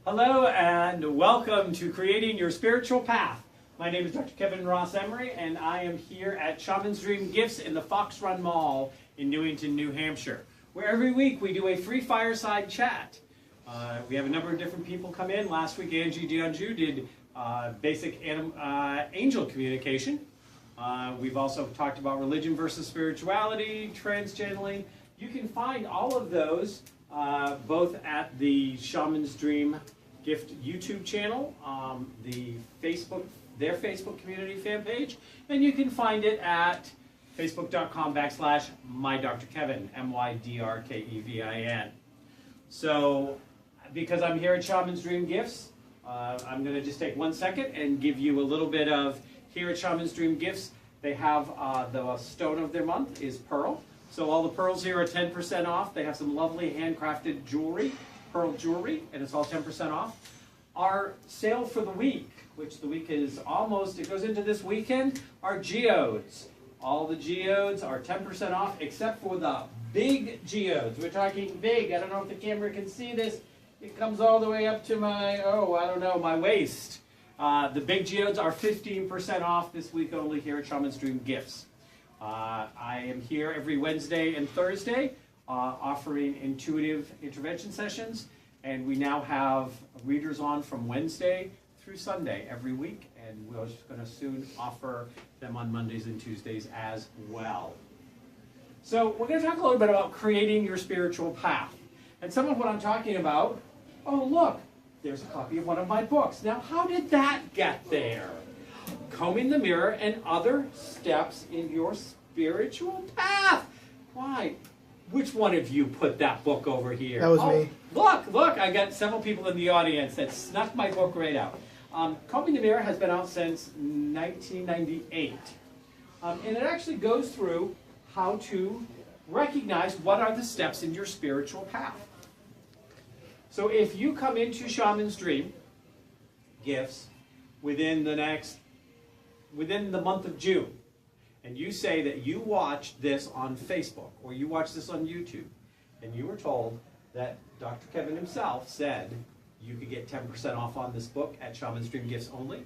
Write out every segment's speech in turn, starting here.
Hello and welcome to Creating Your Spiritual Path. My name is Dr. Kevin Ross Emery and I am here at Shaman's Dream Gifts in the Fox Run Mall in Newington, New Hampshire, where every week we do a free fireside chat. We have a number of different people come in. Last week Angie Dionju did basic angel communication. We've also talked about religion versus spirituality, trans-channeling. You can find all of those both at the Shaman's Dream Gift YouTube channel, their Facebook community fan page, and you can find it at facebook.com/mydrkevin, MYDRKEVIN. So, because I'm here at Shaman's Dream Gifts, I'm going to just take 1 second and give you a little bit of here at Shaman's Dream Gifts. They have the stone of their month is pearl. So all the pearls here are 10% off. They have some lovely handcrafted jewelry, pearl jewelry, and it's all 10% off. Our sale for the week, which the week is almost, it goes into this weekend, are geodes. All the geodes are 10% off except for the big geodes. We're talking big. I don't know if the camera can see this. It comes all the way up to my, my waist. The big geodes are 15% off this week only here at Shaman's Dream Gifts. I am here every Wednesday and Thursday offering intuitive intervention sessions, and we now have readers on from Wednesday through Sunday every week, and we're just going to soon offer them on Mondays and Tuesdays as well. So we're going to talk a little bit about creating your spiritual path. And some of what I'm talking about, oh look, there's a copy of one of my books. Now how did that get there? Combing the Mirror and Other Steps in Your Spiritual Path. Why? Which one of you put that book over here? That was me. Look, I got several people in the audience that snuck my book right out. Combing the Mirror has been out since 1998. And it actually goes through how to recognize what are the steps in your spiritual path. So if you come into Shaman's Dream Gifts within the month of June, and you say that you watched this on Facebook or you watched this on YouTube, and you were told that Dr. Kevin himself said you could get 10% off on this book at Shaman's Dream Gifts only,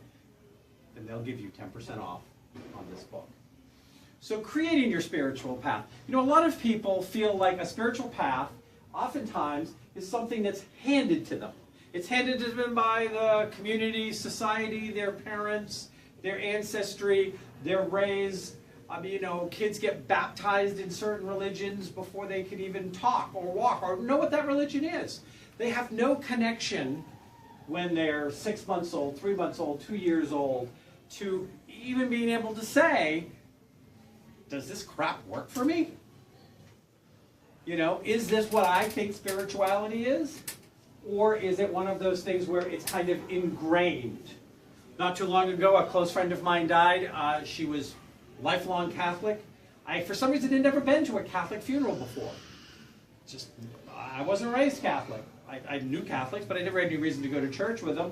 then they'll give you 10% off on this book. So creating your spiritual path. You know, a lot of people feel like a spiritual path oftentimes is something that's handed to them. It's handed to them by the community, society, their parents, their ancestry. They're raised, kids get baptized in certain religions before they can even talk or walk or know what that religion is. They have no connection when they're 6 months old, 3 months old, 2 years old, to even being able to say, does this crap work for me? Is this what I think spirituality is? Or is it one of those things where it's kind of ingrained? Not too long ago, a close friend of mine died. She was lifelong Catholic. I, for some reason, had never been to a Catholic funeral before. I wasn't raised Catholic. I knew Catholics, but I never had any reason to go to church with them.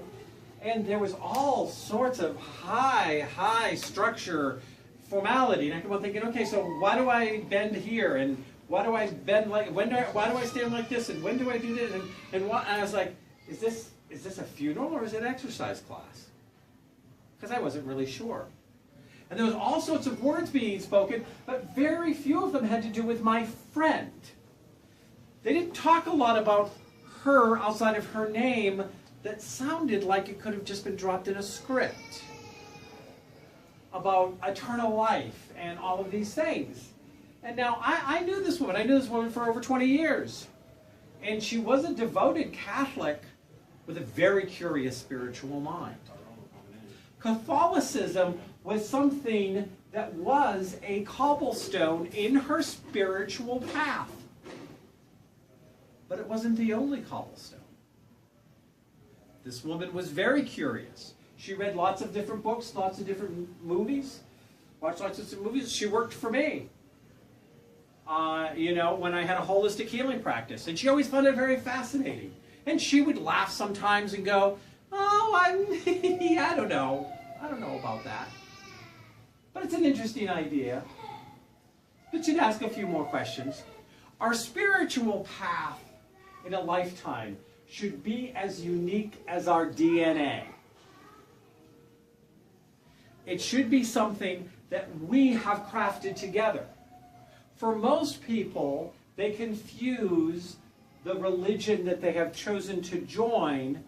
And there was all sorts of high structure, formality. And I kept on thinking, okay, so why do I bend here? And why do I bend like, why do I stand like this? And when do I do this? And I was like, is this a funeral or is it an exercise class? Because I wasn't really sure. And there was all sorts of words being spoken, but very few of them had to do with my friend. They didn't talk a lot about her outside of her name that sounded like it could have just been dropped in a script about eternal life and all of these things. And now I knew this woman. I knew this woman for over 20 years. And she was a devoted Catholic with a very curious spiritual mind. Catholicism was something that was a cobblestone in her spiritual path. But it wasn't the only cobblestone. This woman was very curious. She read lots of different books, lots of different movies, watched lots of different movies. She worked for me, when I had a holistic healing practice. And she always found it very fascinating. And she would laugh sometimes and go, I don't know. I don't know about that. But it's an interesting idea. But you'd ask a few more questions. Our spiritual path in a lifetime should be as unique as our DNA. It should be something that we have crafted together. For most people, they confuse the religion that they have chosen to join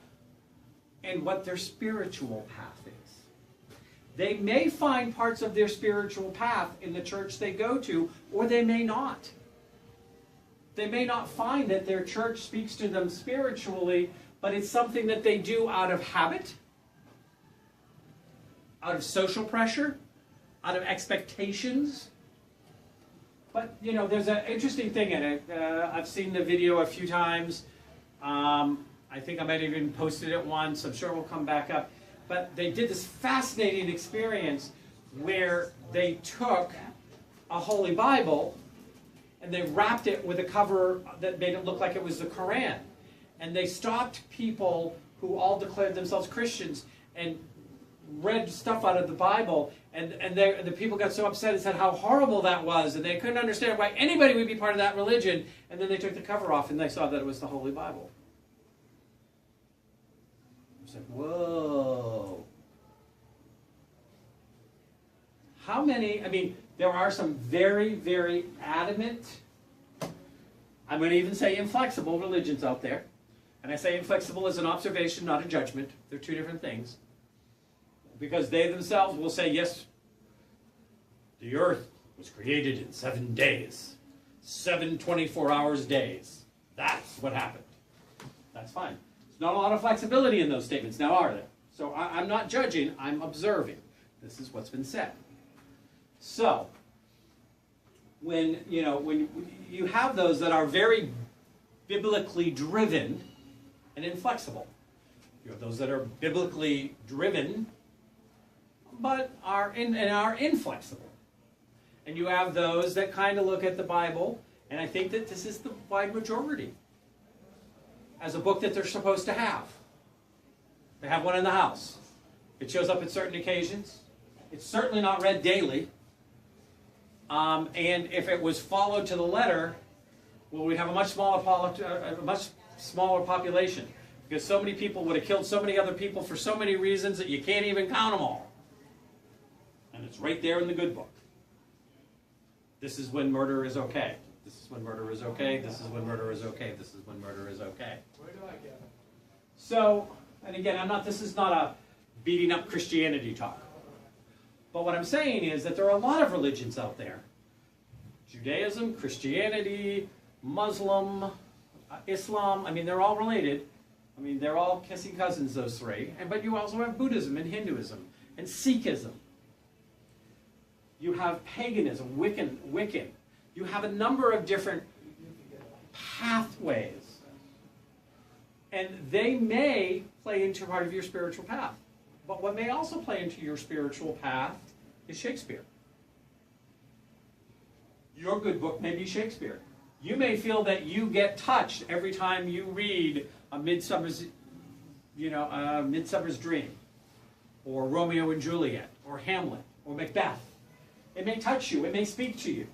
and what their spiritual path is. They may find parts of their spiritual path in the church they go to, or they may not. They may not find that their church speaks to them spiritually, but it's something that they do out of habit, out of social pressure, out of expectations. But, you know, there's an interesting thing in it. I've seen the video a few times. I think I might have even posted it once. I'm sure it will come back up. But they did this fascinating experience where they took a Holy Bible and they wrapped it with a cover that made it look like it was the Quran. And they stopped people who all declared themselves Christians and read stuff out of the Bible, and the people got so upset and said how horrible that was, and they couldn't understand why anybody would be part of that religion, and then they took the cover off and they saw that it was the Holy Bible. It's like, whoa. How many, I mean, there are some very, very adamant, I'm going to even say inflexible religions out there. And I say inflexible as an observation, not a judgment. They're two different things. Because they themselves will say, yes, the earth was created in 7 days. 7 24-hour days. That's what happened. That's fine. There's not a lot of flexibility in those statements now, are there? So I'm not judging, I'm observing. This is what's been said. So, when you have those that are very biblically driven and inflexible, you have those that are biblically driven but are inflexible. And you have those that kind of look at the Bible, and I think that this is the wide majority, as a book that they're supposed to have. They have one in the house. It shows up at certain occasions. It's certainly not read daily. And if it was followed to the letter, well, we'd have a much smaller population. Because so many people would have killed so many other people for so many reasons that you can't even count them all. And it's right there in the good book. This is when murder is okay. This is when murder is okay. This is when murder is okay. This is when murder is okay. Where do I get it? So, and again, this is not a beating up Christianity talk. But what I'm saying is that there are a lot of religions out there. Judaism, Christianity, Muslim, Islam, I mean, they're all related. I mean, they're all kissing cousins, those three. But you also have Buddhism and Hinduism and Sikhism. You have paganism, Wiccan. You have a number of different pathways. And they may play into part of your spiritual path. But what may also play into your spiritual path is Shakespeare. Your good book may be Shakespeare. You may feel that you get touched every time you read a Midsummer's Dream, or Romeo and Juliet, or Hamlet, or Macbeth. It may touch you. It may speak to you.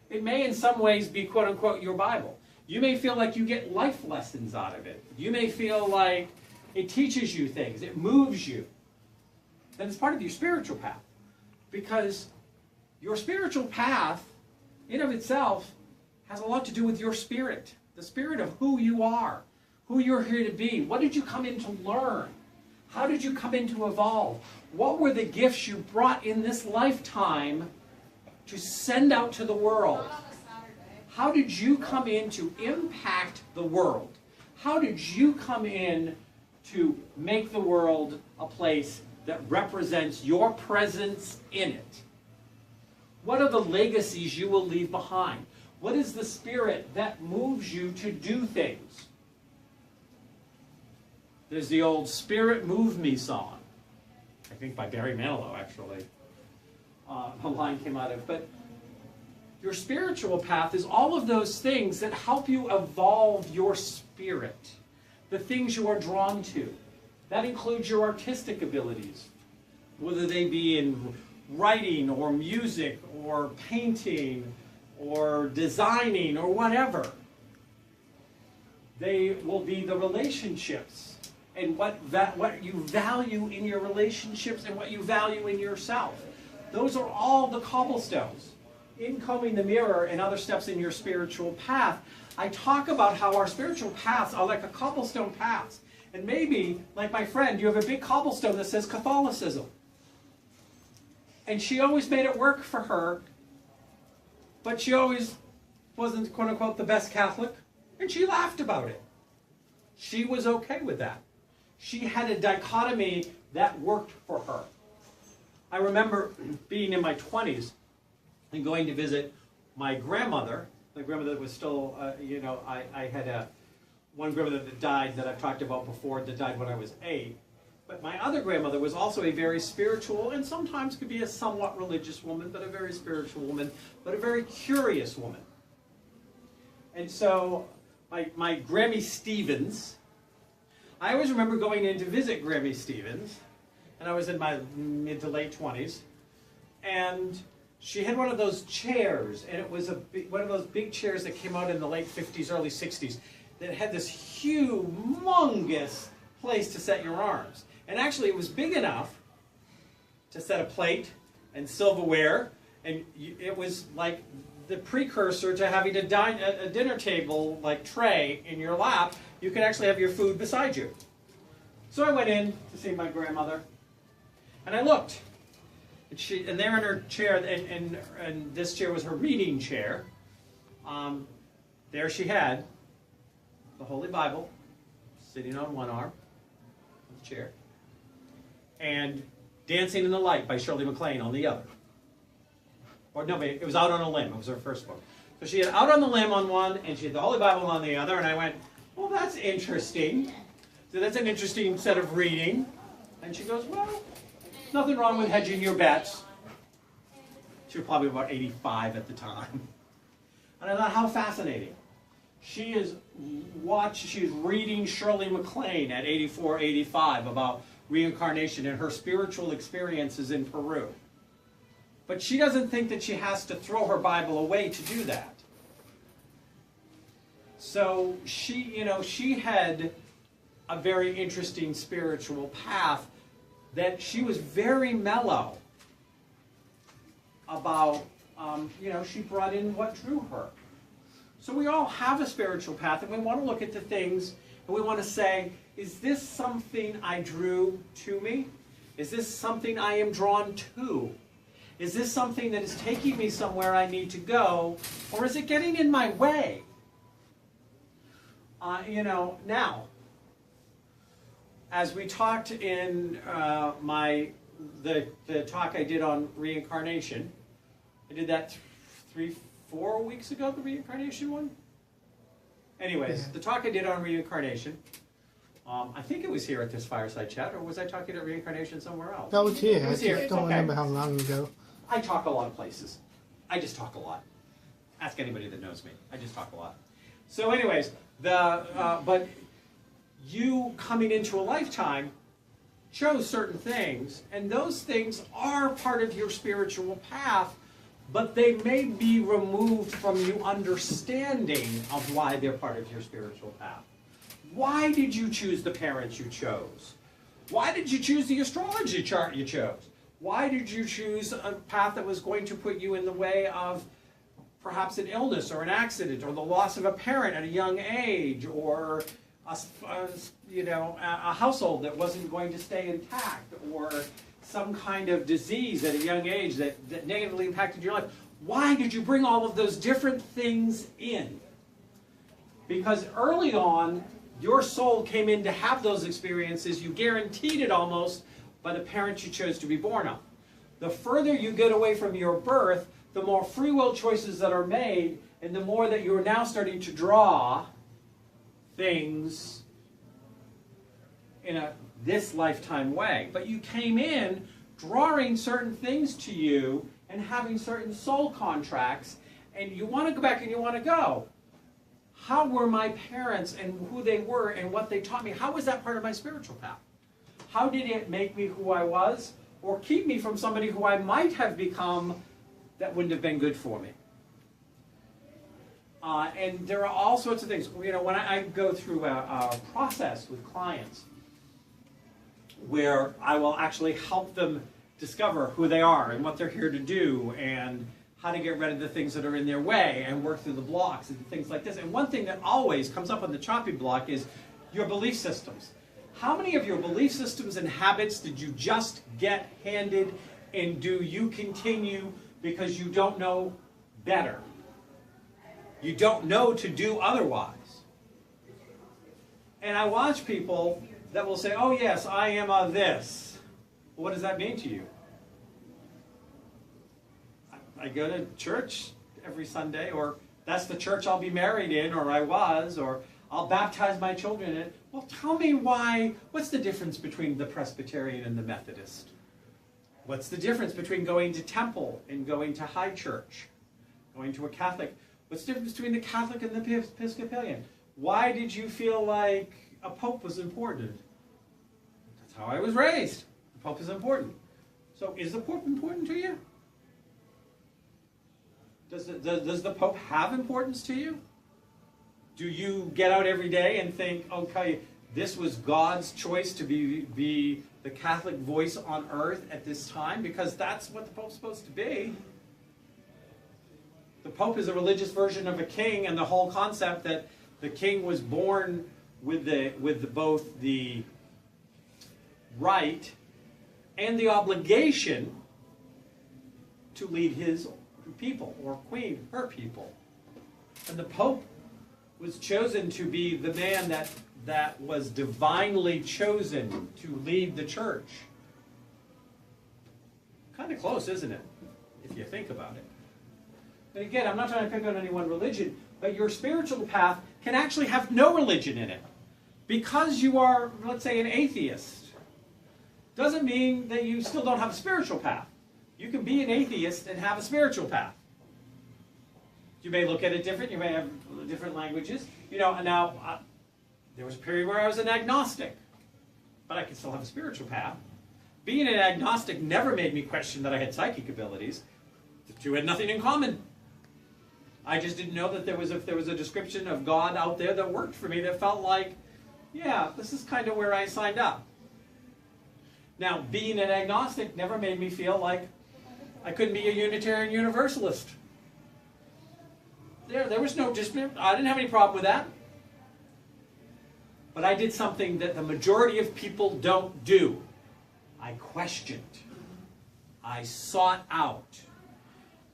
It may in some ways be quote-unquote your Bible. You may feel like you get life lessons out of it. You may feel like it teaches you things. It moves you. Then it's part of your spiritual path. Because your spiritual path, in of itself, has a lot to do with your spirit. The spirit of who you are. Who you're here to be. What did you come in to learn? How did you come in to evolve? What were the gifts you brought in this lifetime to send out to the world? How did you come in to impact the world? How did you come in to make the world a place that represents your presence in it? What are the legacies you will leave behind? What is the spirit that moves you to do things? There's the old Spirit Move Me song, I think by Barry Manilow, actually. A line came out of. But your spiritual path is all of those things that help you evolve your spirit, the things you are drawn to. That includes your artistic abilities, whether they be in writing or music or painting or designing or whatever. They will be the relationships and what you value in your relationships and what you value in yourself. Those are all the cobblestones. In Combing the Mirror and other steps in your spiritual path, I talk about how our spiritual paths are like a cobblestone paths. And maybe, like my friend, you have a big cobblestone that says Catholicism. And she always made it work for her, but she always wasn't, quote unquote, the best Catholic, and she laughed about it. She was okay with that. She had a dichotomy that worked for her. I remember being in my 20s and going to visit my grandmother. My grandmother was still, I had one grandmother that died that I've talked about before that died when I was 8. But my other grandmother was also a very spiritual and sometimes could be a somewhat religious woman, but a very spiritual woman, but a very curious woman. And so my Grammy Stevens, I always remember going in to visit Grammy Stevens, and I was in my mid to late 20s, and she had one of those chairs, and it was one of those big chairs that came out in the late 50s, early 60s, that had this humongous place to set your arms. And actually, it was big enough to set a plate and silverware, and it was like the precursor to having a dinner table like tray in your lap. You could actually have your food beside you. So I went in to see my grandmother, and I looked, and there in her chair, and this chair was her reading chair. There she had the Holy Bible sitting on one arm of the chair, and Dancing in the Light by Shirley MacLaine on the other. Or no, it was Out on a Limb. It was her first book. So she had Out on the Limb on one, and she had the Holy Bible on the other, and I went, well, that's interesting. So that's an interesting set of reading. And she goes, well, nothing wrong with hedging your bets. She was probably about 85 at the time. And I thought, how fascinating. She is reading Shirley MacLaine at 84, 85 about reincarnation and her spiritual experiences in Peru. But she doesn't think that she has to throw her Bible away to do that. So she had a very interesting spiritual path that she was very mellow about. She brought in what drew her. So we all have a spiritual path, and we want to look at the things, and we want to say, is this something I drew to me? Is this something I am drawn to? Is this something that is taking me somewhere I need to go, or is it getting in my way? Now, as we talked in the talk I did on reincarnation, I did that 3-4 weeks ago, the reincarnation one. Anyways, the talk I did on reincarnation, I think it was here at this fireside chat, or was I talking about reincarnation somewhere else? That was here. It was here. I don't remember how long ago. I talk a lot of places. I just talk a lot. Ask anybody that knows me. I just talk a lot. So anyways, but you coming into a lifetime chose certain things, and those things are part of your spiritual path, but they may be removed from you understanding of why they're part of your spiritual path. Why did you choose the parents you chose? Why did you choose the astrology chart you chose? Why did you choose a path that was going to put you in the way of perhaps an illness or an accident or the loss of a parent at a young age, or a household that wasn't going to stay intact, or some kind of disease at a young age that negatively impacted your life? Why did you bring all of those different things in? Because early on, your soul came in to have those experiences. You guaranteed it almost by the parents you chose to be born of. The further you get away from your birth, the more free will choices that are made, and the more that you're now starting to draw things in this lifetime way. But you came in drawing certain things to you and having certain soul contracts, and you want to go back and you want to go, how were my parents and who they were and what they taught me? How was that part of my spiritual path? How did it make me who I was, or keep me from somebody who I might have become that wouldn't have been good for me? And there are all sorts of things. You know, when I go through a process with clients where I will actually help them discover who they are and what they're here to do and how to get rid of the things that are in their way and work through the blocks and things like this. And one thing that always comes up on the chopping block is your belief systems. How many of your belief systems and habits did you just get handed, and do you continue because you don't know better? You don't know to do otherwise. And I watch people that will say, oh yes, I am a this. What does that mean to you? I go to church every Sunday, or that's the church I'll be married in, or I was, or I'll baptize my children in it. Well, tell me why. What's the difference between the Presbyterian and the Methodist? What's the difference between going to temple and going to high church? Going to a Catholic? What's the difference between the Catholic and the Episcopalian? Why did you feel like a pope was important? That's how I was raised. The pope is important. So is the pope important to you? Does the pope have importance to you? Do you get out every day and think, okay, this was God's choice to be the Catholic voice on earth at this time? Because that's what the pope's supposed to be. The pope is a religious version of a king, and the whole concept that the king was born with both the right and the obligation to lead his people, or queen, her people. And the pope was chosen to be the man that was divinely chosen to lead the church. Kind of close, isn't it? If you think about it. And again, I'm not trying to pick on any one religion, but your spiritual path can actually have no religion in it. Because you are, let's say, an atheist, doesn't mean that you still don't have a spiritual path. You can be an atheist and have a spiritual path. You may look at it different. You may have different languages. You know, and now there was a period where I was an agnostic, but I could still have a spiritual path. Being an agnostic never made me question that I had psychic abilities. The two had nothing in common. I just didn't know that if there was a description of God out there that worked for me, that felt like, yeah, this is kind of where I signed up. Now, being an agnostic never made me feel like I couldn't be a Unitarian Universalist. There was no dispute. I didn't have any problem with that. But I did something that the majority of people don't do. I questioned. I sought out.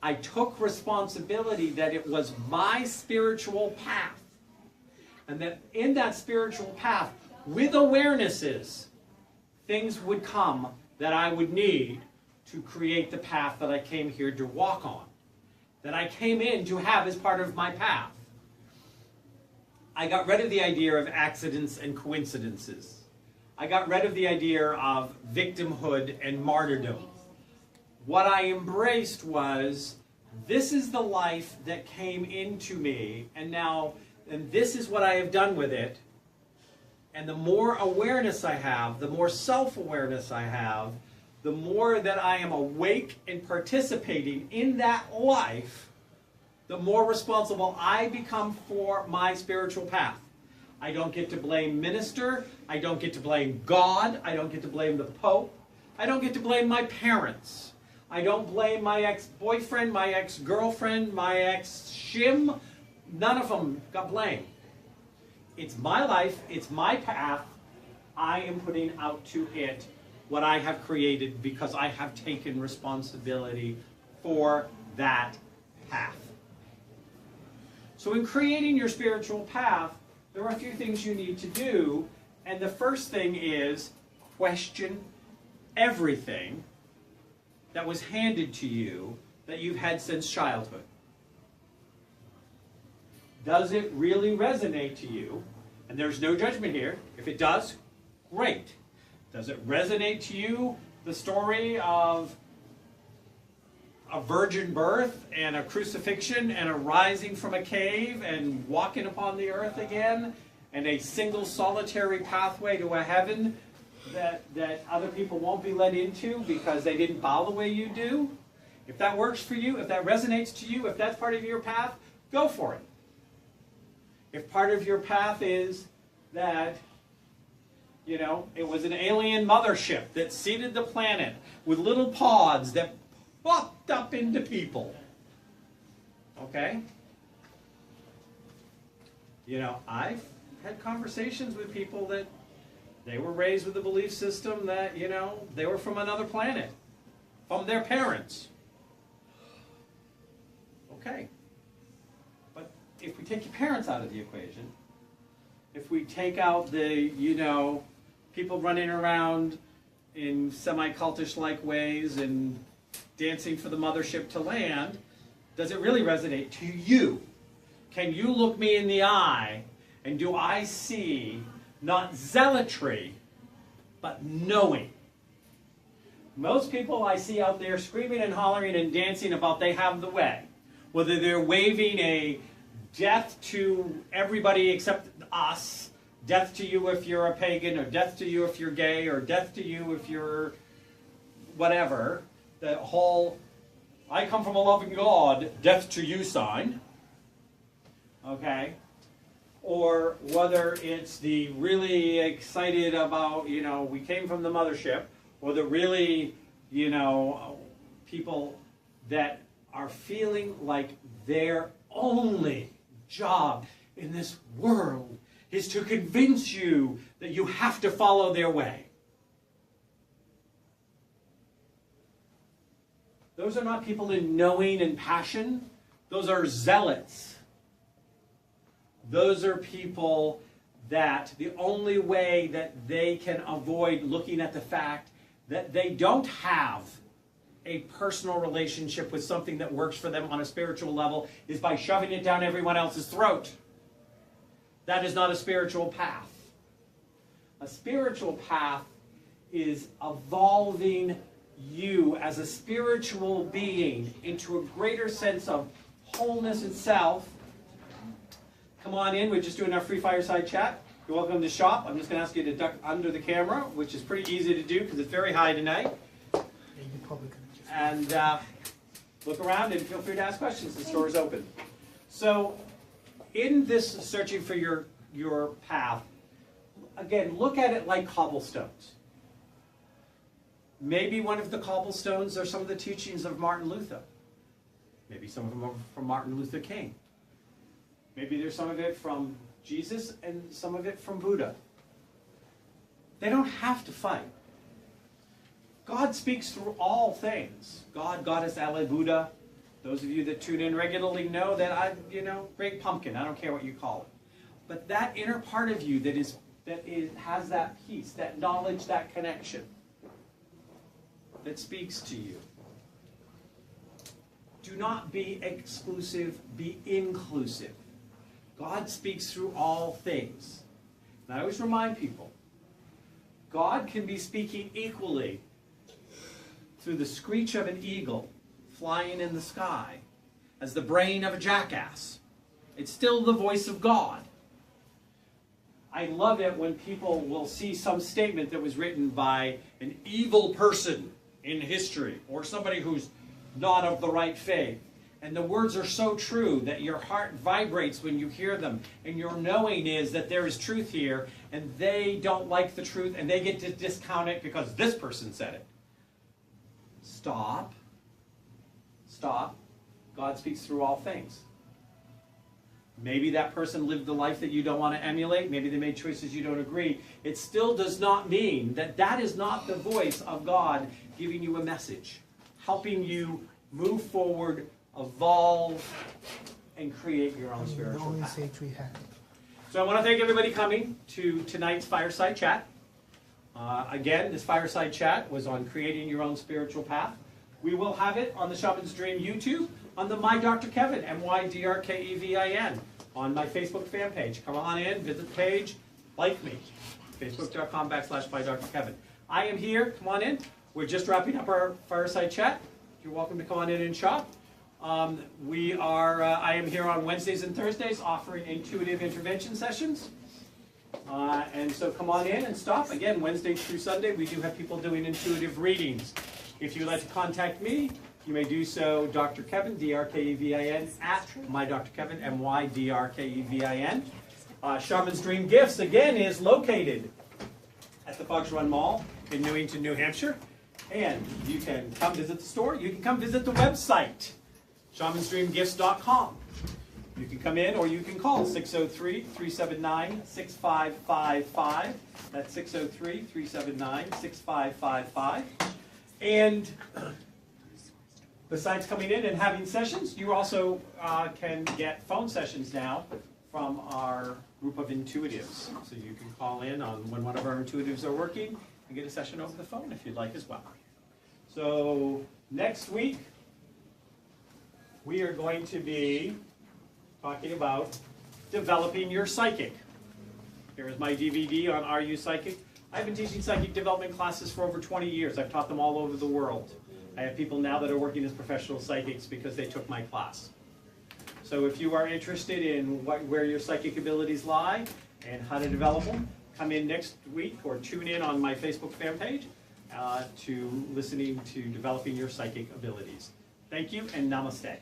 I took responsibility that it was my spiritual path. And that in that spiritual path, with awarenesses, things would come that I would need to create the path that I came here to walk on, that I came in to have as part of my path. I got rid of the idea of accidents and coincidences. I got rid of the idea of victimhood and martyrdom. What I embraced was, this is the life that came into me, and this is what I have done with it. And the more awareness I have, the more self-awareness I have, the more that I am awake and participating in that life, the more responsible I become for my spiritual path. I don't get to blame minister. I don't get to blame God. I don't get to blame the Pope. I don't get to blame my parents. I don't blame my ex-boyfriend, my ex-girlfriend, my ex-shim. None of them got blamed. It's my life. It's my path. I am putting out to it what I have created because I have taken responsibility for that path. So in creating your spiritual path, there are a few things you need to do. And the first thing is question everything that was handed to you that you've had since childhood. Does it really resonate to you? And there's no judgment here. If it does, great. Does it resonate to you, the story of a virgin birth and a crucifixion and a rising from a cave and walking upon the earth again and a single solitary pathway to a heaven that other people won't be led into because they didn't bow the way you do? If that works for you, if that resonates to you, if that's part of your path, go for it. If part of your path is that, you know, it was an alien mothership that seeded the planet with little pods that popped up into people. Okay? You know, I've had conversations with people that they were raised with a belief system that, you know, they were from another planet, from their parents. Okay. But if we take your parents out of the equation, if we take out the, you know, people running around in semi-cultish-like ways and dancing for the mothership to land, does it really resonate to you? Can you look me in the eye and do I see not zealotry, but knowing? Most people I see out there screaming and hollering and dancing about they have the way. Whether they're waving a death to everybody except us, death to you if you're a pagan, or death to you if you're gay, or death to you if you're whatever, the whole I come from a loving God, death to you sign, okay? Or whether it's the really excited about, you know, we came from the mothership, or the really, you know, people that are feeling like their only job in this world is to convince you that you have to follow their way. Those are not people in knowing and passion. Those are zealots. Those are people that the only way that they can avoid looking at the fact that they don't have a personal relationship with something that works for them on a spiritual level is by shoving it down everyone else's throat. That is not a spiritual path. A spiritual path is evolving you as a spiritual being into a greater sense of wholeness and self. Come on in. We're just doing our free fireside chat. You're welcome to shop. I'm just going to ask you to duck under the camera, which is pretty easy to do because it's very high tonight. And look around and feel free to ask questions. The store is open. So in this searching for your path, again, look at it like cobblestones. Maybe one of the cobblestones are some of the teachings of Martin Luther. Maybe some of them are from Martin Luther King. Maybe there's some of it from Jesus and some of it from Buddha. They don't have to fight. God speaks through all things. God, Goddess, Allah, Buddha. Those of you that tune in regularly know that great pumpkin. I don't care what you call it. But that inner part of you that has that peace, that knowledge, that connection, that speaks to you. Do not be exclusive, be inclusive. God speaks through all things. And I always remind people, God can be speaking equally through the screech of an eagle flying in the sky as the brain of a jackass. It's still the voice of God. I love it when people will see some statement that was written by an evil person in history or somebody who's not of the right faith. And the words are so true that your heart vibrates when you hear them. And your knowing is that there is truth here and they don't like the truth and they get to discount it because this person said it. Stop. Stop. God speaks through all things. Maybe that person lived the life that you don't want to emulate. Maybe they made choices you don't agree. It still does not mean that that is not the voice of God giving you a message, helping you move forward, evolve, and create your own spiritual path. So I want to thank everybody coming to tonight's Fireside Chat. Again, this Fireside Chat was on creating your own spiritual path. We will have it on the Shaman's Dream YouTube, on the My Dr. Kevin, MYDRKEVIN, on my Facebook fan page. Come on in, visit the page, like me, facebook.com/MyDrKevin. I am here, come on in. We're just wrapping up our Fireside Chat. You're welcome to come on in and shop. I am here on Wednesdays and Thursdays offering intuitive intervention sessions. And so come on in and stop. Again, Wednesday through Sunday, we do have people doing intuitive readings. If you'd like to contact me, you may do so, Dr. Kevin, DRKEVIN, at MyDrKevin, MYDRKEVIN. Shaman's Dream Gifts, again, is located at the Bugs Run Mall in Newington, New Hampshire. And you can come visit the store. You can come visit the website, shamansdreamgifts.com. You can come in or you can call 603-379-6555. That's 603-379-6555. And besides coming in and having sessions, you also can get phone sessions now from our group of intuitives. So you can call in on when one of our intuitives are working and get a session over the phone if you'd like as well. So next week, we are going to be talking about developing your psychic. Here is my DVD on Are You Psychic? I've been teaching psychic development classes for over 20 years. I've taught them all over the world. I have people now that are working as professional psychics because they took my class. So if you are interested in where your psychic abilities lie and how to develop them, come in next week or tune in on my Facebook fan page to listening to developing your psychic abilities. Thank you and namaste.